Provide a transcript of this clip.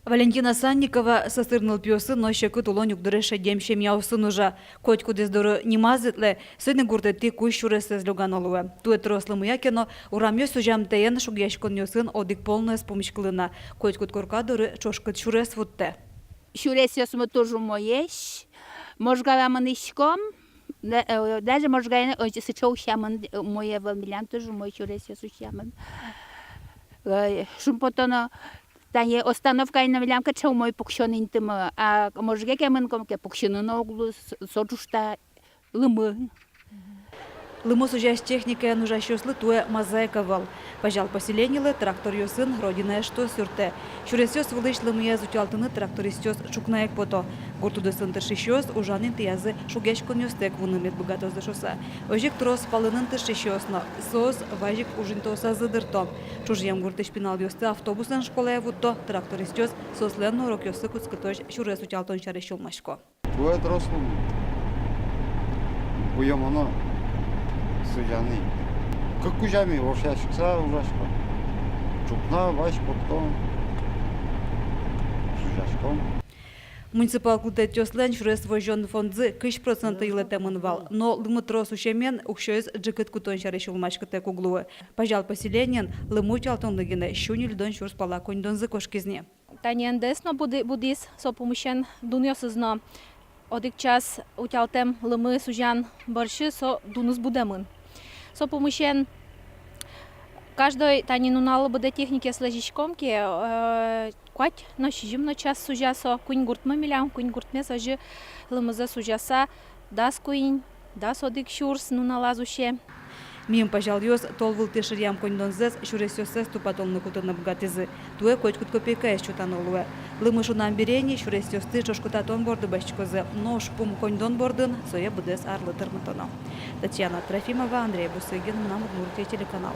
Валентина Санникова сасырныл пьосы, но щеку тулонюк дырыша демшем яусын уже. Коть кудес дуры немазытлы, сыны гурдети куш шурысы злюган олуы. Туе трослымы якино, урамьё сужам тейен шугяшкон ёсын одик полная с помощклына. Коть куд курка дуры чошкат шурес вутте. Шурес ёсмы тоже моеш, можгаламын ишком, даже можгайны сычоу шамын, мое валмилян тоже мой шурес ёсу шамын. Шумпотоно тане остановка и навилям качал мой пукшон интима, а может я кемен комке пукшину на углу сочушта лымы. Лыму сужась техника нужа щослы туе мозаика вал. Пожал поселенилы трактор ёсын родиная что сюрте. Шуресёс вылыш лымыя зутялтыны трактористёс шукнаек пото. Гуртуды сынтыр шишёс ужанын тиязы шугешкон ёстек вунымет богатозды шоса. Ожик трос палынын тыр шишёсно. Сос важик ужинтоса зыдырто. Чужьям гуртыш пинал ёсты автобусын школая вутто. Трактористёс сослен урок ёсы куцкытош шурес утялтон шарещул машко. Туе трослым. Буем оно. Судяны. Как кужами вообще шикса ужашко. Чупна ваш потом. Сужашком. Муниципал култе тёслен шурес вожжон фондзы кыш проценты илетемын вал. Но лымы трос ушемен укшёйз джикыт кутон шарешул машкыте куглуы. Пожал поселенен лыму чалтонлыгине щуни льдон шурс пала коньдонзы кошкизне. Таниендес, но будис сопомощен дуньосызно. Одик час утялтем лымы сужан борщи со дунус будемын. Сопомощен каждой танинунал буде техники с лежичком, квать ночим на час сужасо, кунь гуртма милям, кунь гуртме сажи лымыза сужаса, дас кунь, дас одик шурс нуналазуще. Мим пожал ёс толвыл теширям коньдонзес шуресёсес тупатолны кутына бгатызы. Туе котькут копейка чутанолуэ. Лымы шунам берени шуресёсты чошкутатон борды башчкозы. Но шпум коньдон бордын соя будес арлы тырмытоно. Татьяна Трофимова, Андрей Бусыгин, Удмуртия телеканал.